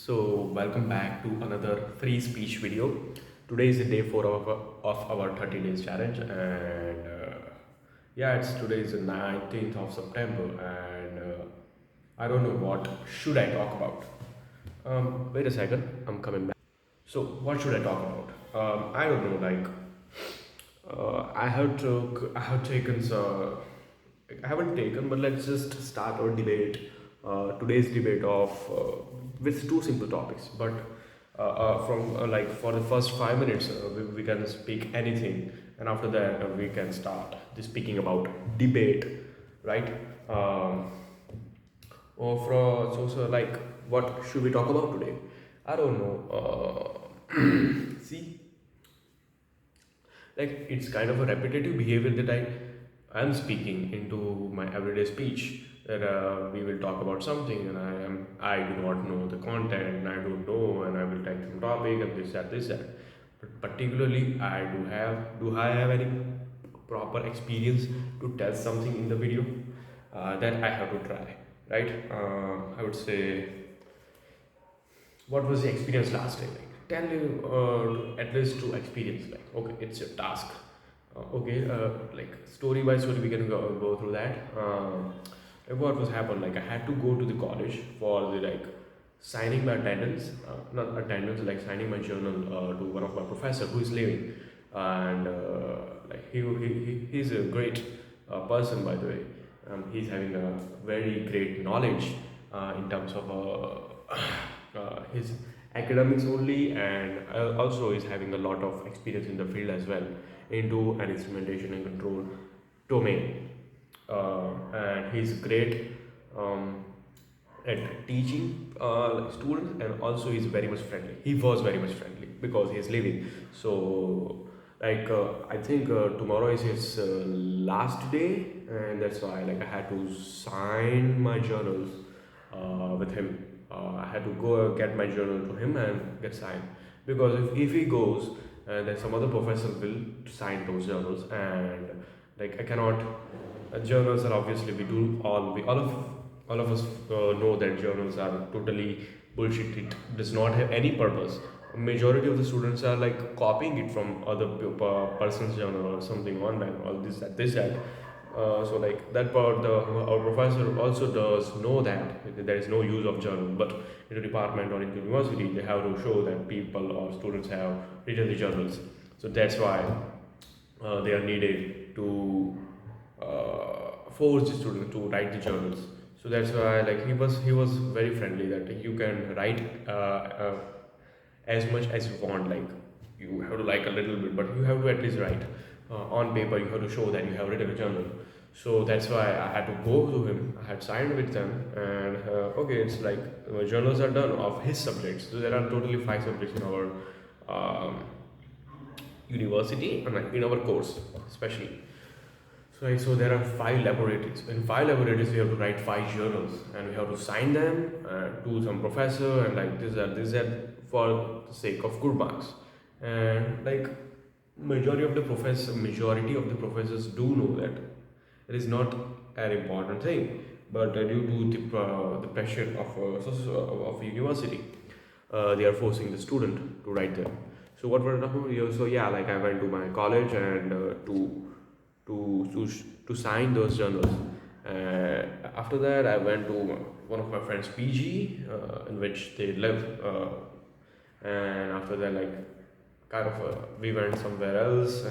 Welcome back to another free speech video. Today is the day 4 of our 30 days challenge, and today is the 19th of September, and I don't know what should I talk about. Wait a second, I'm coming back. So, what should I talk about? I don't know, I have taken some. I haven't taken, but let's just start our debate. Today's debate of with two simple topics. But from like for the first 5 minutes, we can speak anything, and after that we can start the speaking about debate, right? Um, or for so like what should we talk about today? I don't know. See, like it's kind of a repetitive behavior that I'm speaking into my everyday speech, that we will talk about something, and I do not know the content, and I don't know, and I will take some topic and this that. But particularly, I have any proper experience to tell something in the video, that I have to try, right? I would say, what was the experience last time like? Tell you at least to experience, like, okay, it's your task. Like story by story we can go through that. Like what was happened, like I had to go to the college for the like signing my attendance, not attendance, like signing my journal to one of my professor who is leaving. And like he's a great person, by the way. He's having a very great knowledge in terms of his academics only, and also is having a lot of experience in the field as well, into an instrumentation and control domain. And he's great um, at teaching like students, and also he's very much friendly. He was very much friendly because he's leaving. So like I think tomorrow is his last day, and that's why like I had to sign my journals with him. I had to go get my journal to him and get signed, because if he goes, then some other professor will sign those journals, and like I cannot. Journals are obviously, we do all of us know that journals are totally bullshit. It does not have any purpose. Majority of the students are like copying it from other person's journal or something online, all this that. So like that part, our professor also does know that there is no use of journal, but in the department or in the university they have to show that people or students have written the journals. So that's why they are needed to force the student to write the journals. So that's why like he was very friendly, that you can write as much as you want. Like you have to like a little bit, but you have to at least write on paper. You have to show that you have written a journal. So that's why I had to go to him. I had signed with them, and okay, it's like journals are done of his subjects. So there are totally 5 subjects in our um, university, and like in our course especially. So there are 5 laboratories. In 5 laboratories, we have to write 5 journals, and we have to sign them to some professor, and like this that for the sake of good marks. And like majority of the professors do know that it is not an important thing, but due to the pressure of a university, they are forcing the student to write them. So what were the so yeah, like I went to my college and to sign those journals. After that, I went to one of my friends' PG, in which they live, and after that, like kind of we went somewhere else.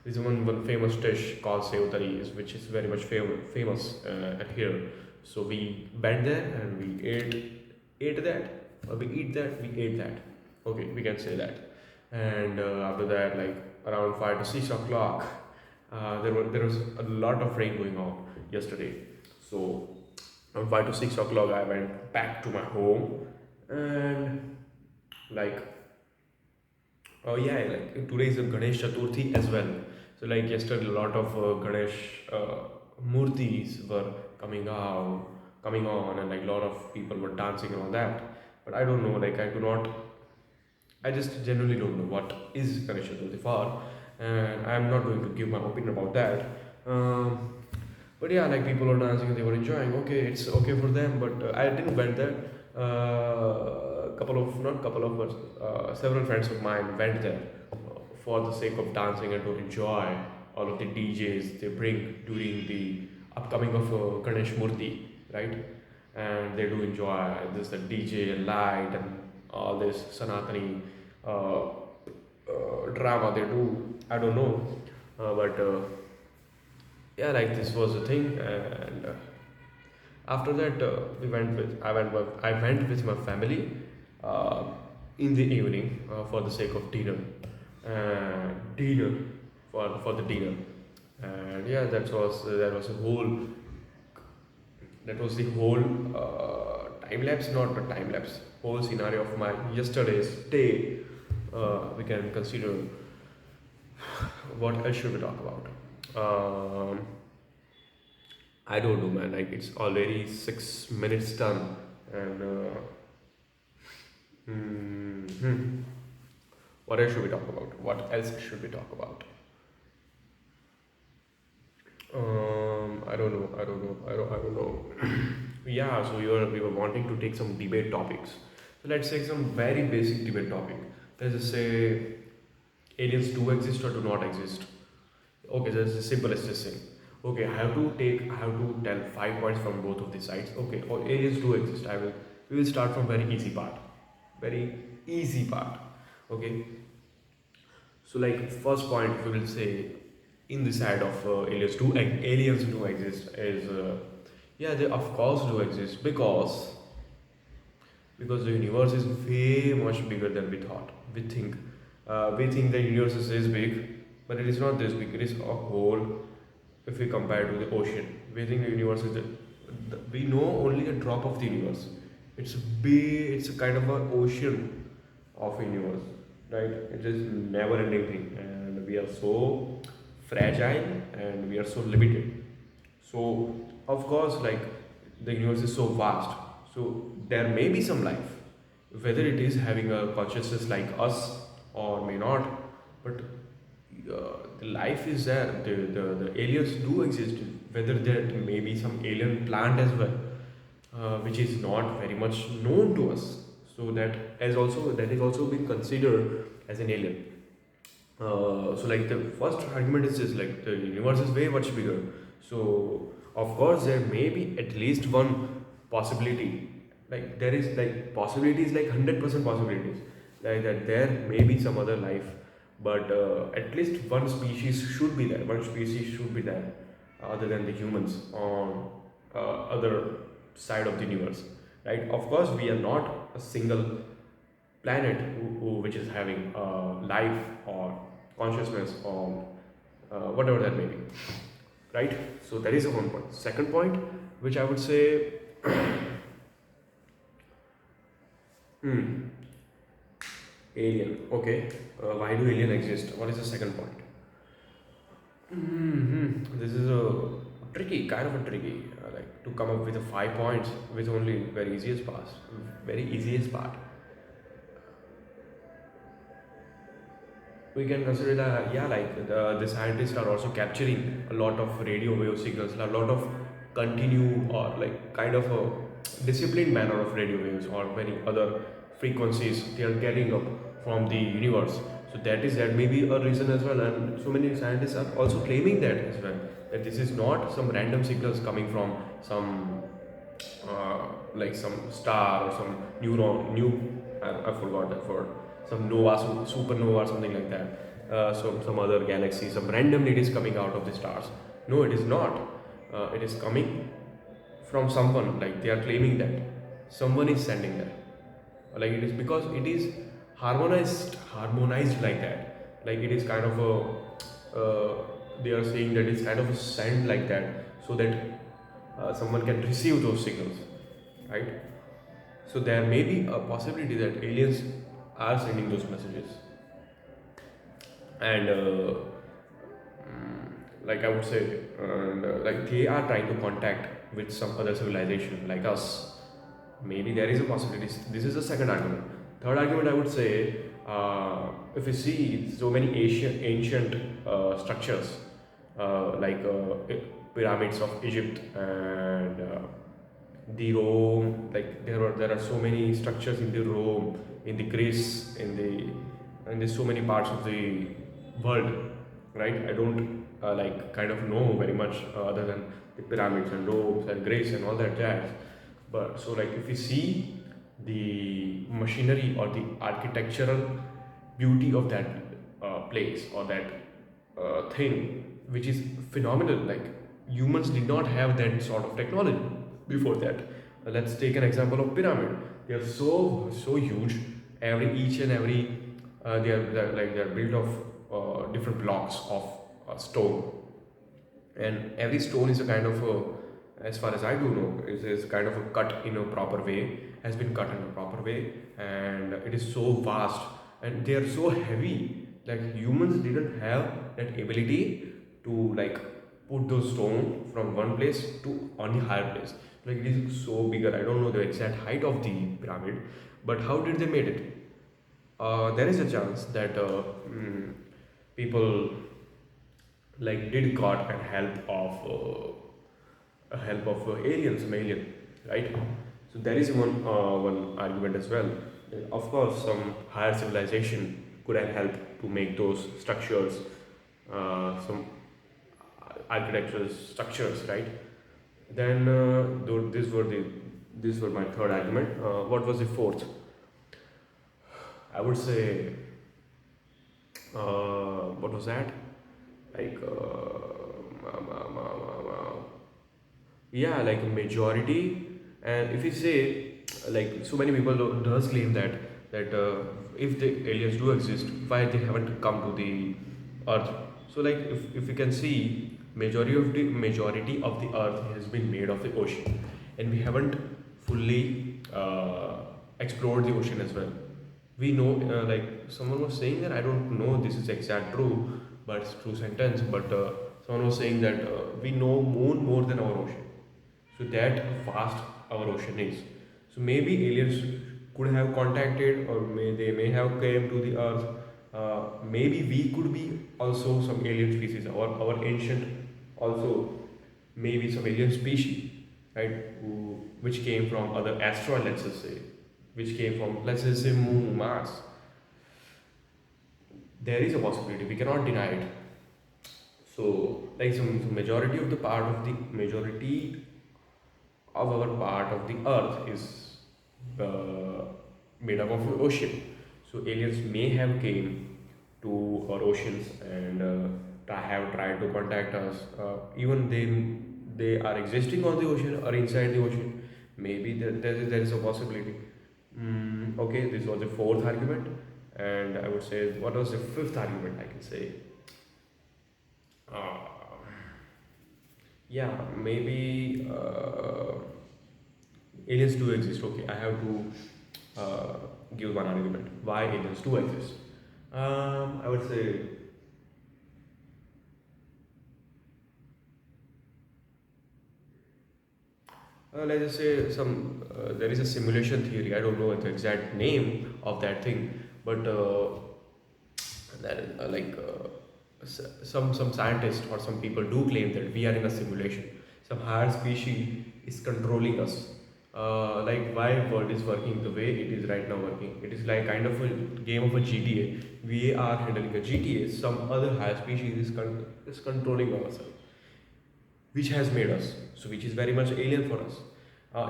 There's one famous dish called seutari, which is very much famous at here. So we went there and we ate that, or we eat that, we ate that. Okay, we can say that. And after that, like around 5 to 6 o'clock, there was a lot of rain going on yesterday. So around 5 to 6 o'clock, I went back to my home, and like oh yeah, like today is a Ganesh Chaturthi as well. So like yesterday, a lot of Ganesh murtis were coming on, and like a lot of people were dancing and all that. But I don't know, like I do not, I just genuinely don't know what is Ganesh Chaturthi for, and I'm not going to give my opinion about that. Um, but yeah, like people are dancing and they were enjoying. Okay, it's okay for them, but I didn't went there. couple of not couple of but several friends of mine went there for the sake of dancing and to enjoy all of the DJs they bring during the upcoming of Ganesh Murthy, right? And they do enjoy this the DJ and light and all this Sanatani drama they do. I don't know, but yeah, like this was the thing, and after that we went with I went with my family uh, in the evening for the sake of dinner, dinner for the dinner, and yeah, that was a whole that was the whole time lapse, not a time lapse, whole scenario of my yesterday's day. We can consider what else should we talk about. I don't know, man. Like it's already 6 minutes done, and what else should we talk about? What else should we talk about? I don't know. I don't know. I don't know. Yeah. So we were wanting to take some debate topics. So let's take some very basic debate topic. Let's just say aliens do exist or do not exist. Okay, that's the simplest thing. Okay, I have to tell 5 points from both of the sides. Okay, or aliens do exist. We will start from very easy part. Very easy part. Okay, so like first point we will say in the side of aliens do exist is yeah, they of course do exist because the universe is way much bigger than we thought. We think the universe is this big, but it is not this big. It is a whole. If we compare to the ocean, we think the universe is we know only a drop of the universe. It's big. It's a kind of an ocean of universe, right? It is never ending thing, and we are so fragile and we are so limited. So of course, like the universe is so vast, so there may be some life, whether it is having a consciousness like us or may not, but the life is there. The aliens do exist. Whether there may be some alien plant as well, which is not very much known to us. So that is also being considered as an alien. So like the first argument is just like the universe is way much bigger. So of course there may be at least one possibility. Like there is like possibilities like 100% possibilities. Like that there may be some other life, but at least one species should be there. One species should be there, other than the humans on other side of the universe. Right? Of course, we are not a single planet which is having life or consciousness or whatever that may be, right? So that is the one point. Second point, which I would say, hmm, alien. Okay, why do alien exist? What is the second point? This is a tricky, kind of a tricky, like to come up with a 5 points with only very easiest part. We can consider that, yeah, like the scientists are also capturing a lot of radio wave signals, a lot of continue or like kind of a disciplined manner of radio waves or many other frequencies they are getting up from the universe. So that may be a reason as well, and so many scientists are also claiming that as well, that this is not some random signals coming from some like some star or some new I forgot that word, some nova supernova or something like that, some other galaxy, some randomly it is coming out of the stars. No, it is not. It is coming from someone, like they are claiming that someone is sending that, like it is because it is harmonized like that, like it is kind of a they are saying that it's kind of a send like that, so that someone can receive those signals, right? So there may be a possibility that aliens are sending those messages, and like I would say, like they are trying to contact with some other civilization like us. Maybe there is a possibility. This is the second argument. Third argument, I would say, if you see so many ancient structures like pyramids of Egypt and the Rome, like there are so many structures in the Rome, in the Greece, in the so many parts of the world, right? I don't like kind of know very much other than the pyramids and domes and Greece and all that jazz. But so like if you see the machinery or the architectural beauty of that place or that thing, which is phenomenal. Like humans did not have that sort of technology before that. Let's take an example of pyramid. They are so huge. Each and every they are built of different blocks of stone, and every stone is a kind of as far as I do know, is kind of a cut in a proper way, has been cut in a proper way, and it is so vast and they are so heavy. Like humans didn't have that ability to like put those stone from one place to on the higher place. Like it is so bigger. I don't know the exact height of the pyramid, but how did they made it? There is a chance that people like did got and help of aliens, some alien, right? So there is one argument as well. Of course, some higher civilization could have helped to make those structures, some architectural structures, right? Then these were my third argument. What was the fourth? I would say what was that? Like yeah, like a majority. And if you say like so many people does claim that if the aliens do exist, why they haven't come to the earth? So like if you can see, majority of the earth has been made of the ocean, and we haven't fully explored the ocean as well. We know like someone was saying that, I don't know this is exact true, but it's true sentence, but someone was saying that we know moon more than our ocean. So that vast our ocean is. So maybe aliens could have contacted, or they may have came to the earth. Maybe we could be also some alien species, or our ancient also maybe some alien species, right? Which came from other asteroid, let's just say, which came from, let's just say, moon, Mars. There is a possibility. We cannot deny it. So, like some majority of the part of the majority of our part of the earth is uh, made up of the ocean. So aliens may have came to our oceans and have tried to contact us. Even they are existing on the ocean or inside the ocean. Maybe there is a possibility. Okay, this was the fourth argument, and I would say, what was the fifth argument? I can say, uh, yeah, maybe aliens do exist. Okay, I have to give one argument why aliens do exist. I would say, let's just say there is a simulation theory. I don't know the exact name of that thing, but that some scientists or some people do claim that we are in a simulation. Some higher species is controlling us. Like why world is working the way it is right now working. It is like kind of a game of a GTA. We are handling a GTA. Some other higher species is controlling ourselves, which has made us. So which is very much alien for us.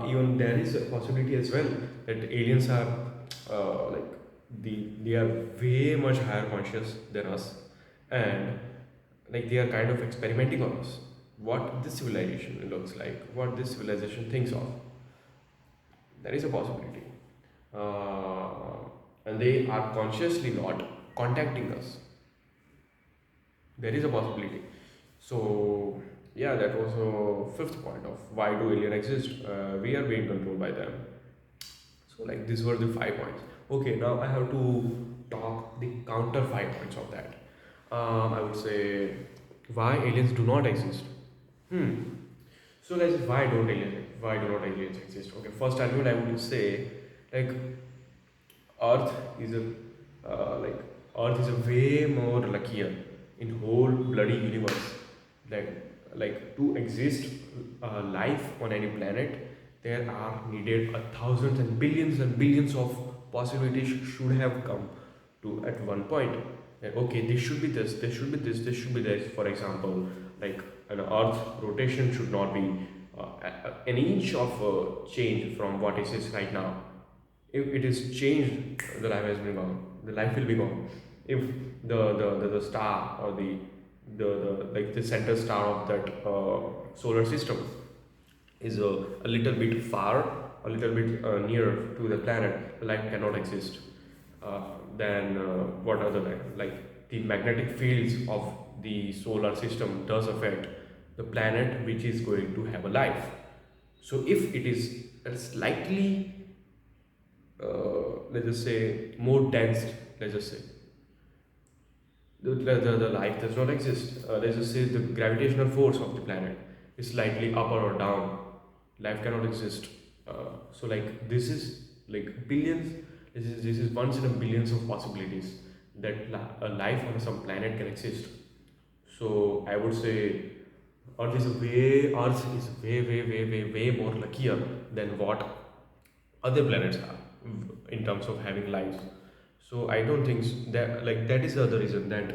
Even there is a possibility as well that aliens are like they are way much higher conscious than us, and like they are kind of experimenting on us. What this civilization looks like, what this civilization thinks of. There is a possibility, and they are consciously not contacting us. There is a possibility. So yeah, that was a fifth point of why do aliens exist. We are being controlled by them. So like these were the 5 points. Okay, now I have to talk the counter 5 points of that. I would say why aliens do not exist. Hmm. So let's why do not aliens exist? Okay, first argument I would say, like Earth is a like Earth is a way more luckier in whole bloody universe. Like to exist life on any planet, there are needed a thousands and billions of possibilities should have come to at one point. Okay, this should be this, this should be this, this should be this. For example, like an Earth rotation should not be an inch of change from what it is right now. If it is changed, the life has been gone. The life will be gone. If the star or the like the center star of that solar system is a little bit far, a little bit near to the planet, life cannot exist. Then what other than like the magnetic fields of the solar system does affect the planet which is going to have a life. So if it is a slightly let's just say more dense, let's just say the life does not exist. Let's just say the gravitational force of the planet is slightly up or down, life cannot exist. So like this is like billions. This is once in a billions of possibilities that a life on some planet can exist. So I would say Earth is way more luckier than what other planets are in terms of having lives. So I don't think that like that is the other reason that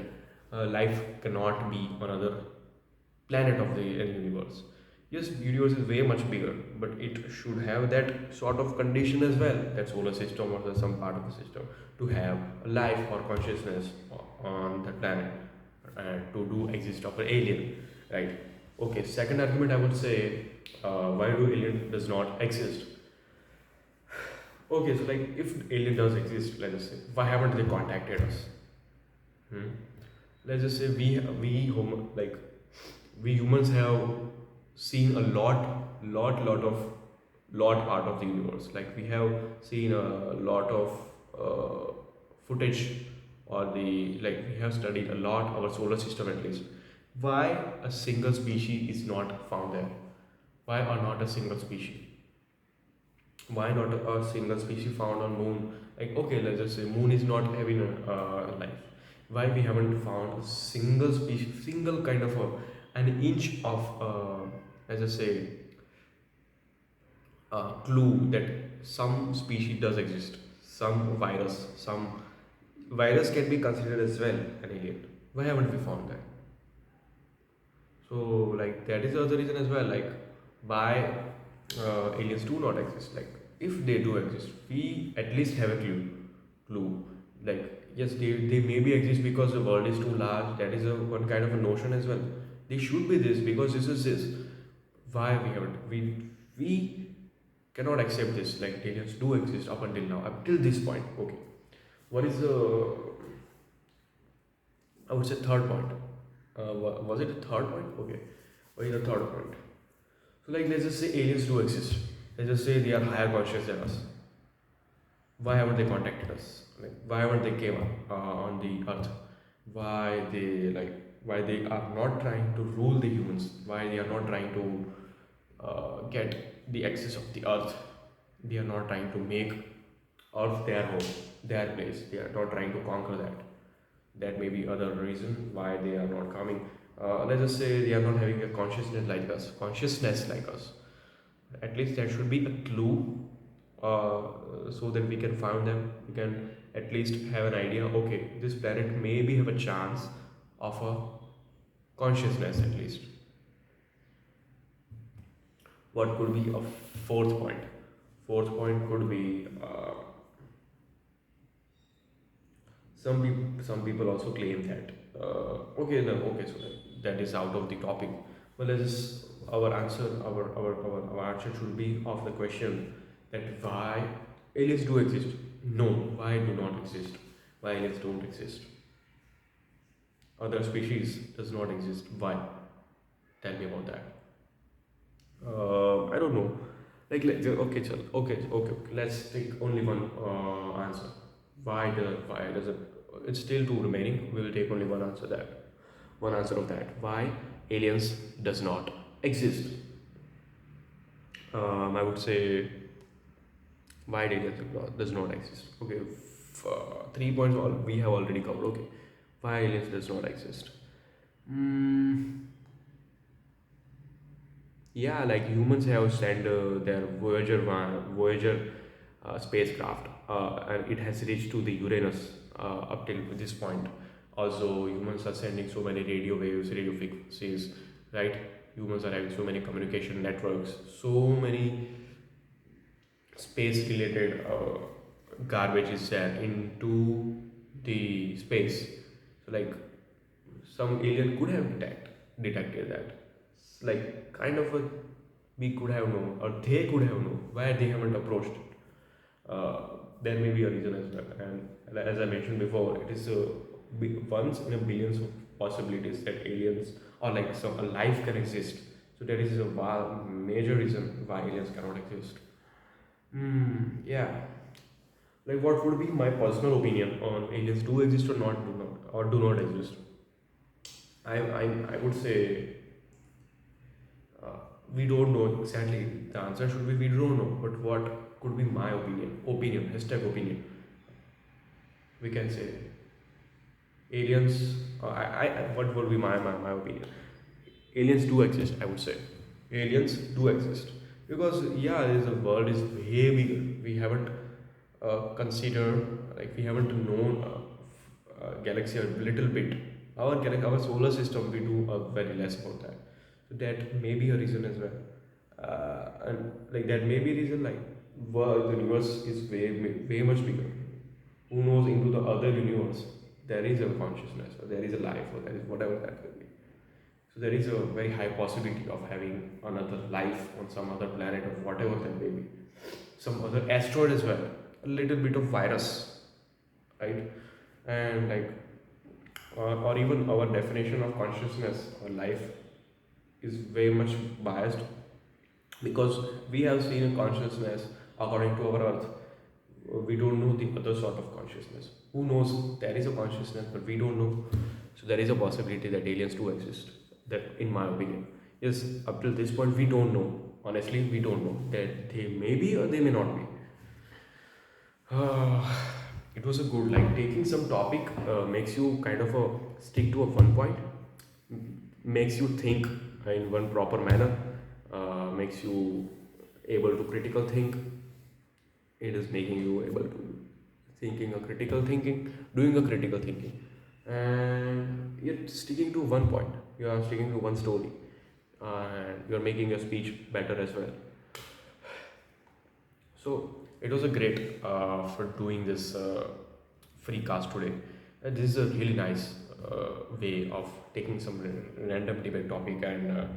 life cannot be on another planet of the universe. Yes, universe is way much bigger, but it should have that sort of condition as well, that solar system or some part of the system, to have a life or consciousness on the planet and to do exist of an alien, right? Okay, second argument I would say, why do alien does not exist? Okay, so like if alien does exist, let's just say, why haven't they contacted us? Hmm? Let's just say we humans have seen a lot part of the universe. Like we have seen a lot of footage, or the like we have studied a lot our solar system at least. Why a single species is not found there? Why are not a single species? Why not a single species found on moon? Like okay, let's just say moon is not having a life. Why we haven't found a single species, single kind of an inch of as I say clue that some species does exist, some virus can be considered as well an alien. Why haven't we found that? So like that is the other reason as well, like why aliens do not exist. Like if they do exist, we at least have a clue. Like yes, they maybe exist because the world is too large. That is a one kind of a notion as well. They should be this because this is this. Why we haven't we cannot accept this. Like aliens do exist up until now, up till this point. Okay, what is the I would say third point. Was it the third point? Okay, what is the third point? So like let's just say aliens do exist. Let's just say they are higher conscious than us. Why haven't they contacted us? Like why haven't they came on the earth? Why they are not trying to rule the humans? Why they are not trying to get the access of the earth? They are not trying to make earth their home, their place. They are not trying to conquer that. That may be other reason why they are not coming. Let's just say they are not having a consciousness like us. At least there should be a clue, so that we can find them. We can at least have an idea. Okay, this planet maybe have a chance of a consciousness at least. What could be a fourth point? Fourth point could be some people also claim that okay no, okay, so that is out of the topic. Well, let us our answer should be of the question that why aliens do exist. No, why do not exist? Why aliens don't exist? Other species does not exist. Why? Tell me about that. I don't know. Like, okay, chal, okay. Let's take only one answer. Why does it? It's still two remaining. We will take only one answer that. One answer of that. Why aliens does not exist? I would say why aliens does not exist. Okay, 3 points all we have already covered. Okay, why aliens does not exist? Mm, Yeah, like humans have sent their Voyager spacecraft, and it has reached to the Uranus up till this point. Also, humans are sending so many radio waves, radio frequencies, right? Humans are having so many communication networks, so many space-related garbage is there into the space. So, like, some alien could have detected that. It's like kind of a we could have known or they could have known why they haven't approached it. There may be a reason as well, and as I mentioned before, it is once in a billions of possibilities that aliens or like some a life can exist. So there is a major reason why aliens cannot exist. Yeah. Like what would be my personal opinion on aliens do exist or not do not or do not exist? I would say uh, we don't know exactly. The answer should be we don't know. But what could be my opinion? Opinion, hashtag opinion. We can say aliens. What would be my opinion? Aliens do exist, I would say. Aliens do exist. Because, yeah, the world is way bigger. We haven't considered, like, we haven't known galaxy a little bit. Our solar system, we do very less about that. So that may be a reason as well. And like that may be a reason like the universe is way much bigger. Who knows into the other universe there is a consciousness or there is a life or there is whatever that will be. So there is a very high possibility of having another life on some other planet or whatever that may be. Some other asteroid as well. A little bit of virus, right? And like or even our definition of consciousness or life is very much biased because we have seen a consciousness according to our earth. We don't know the other sort of consciousness. Who knows? There is a consciousness, but we don't know. So there is a possibility that aliens do exist. That, in my opinion, yes. Up till this point, we don't know. Honestly, we don't know that they may be or they may not be. Uh, it was a good like taking some topic makes you kind of stick to a one point, makes you think in one proper manner, makes you able to critical think. It is making you able to thinking a critical thinking, doing a critical thinking, and you're sticking to one point. You are sticking to one story, and you're making your speech better as well. So it was a great for doing this free cast today. This is a really nice way of taking some random debate topic and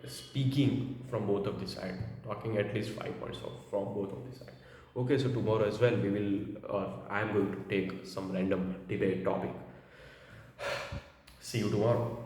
speaking from both of the side, talking at least 5 points from both of the side. Okay, so tomorrow as well we will. I am going to take some random debate topic. See you tomorrow.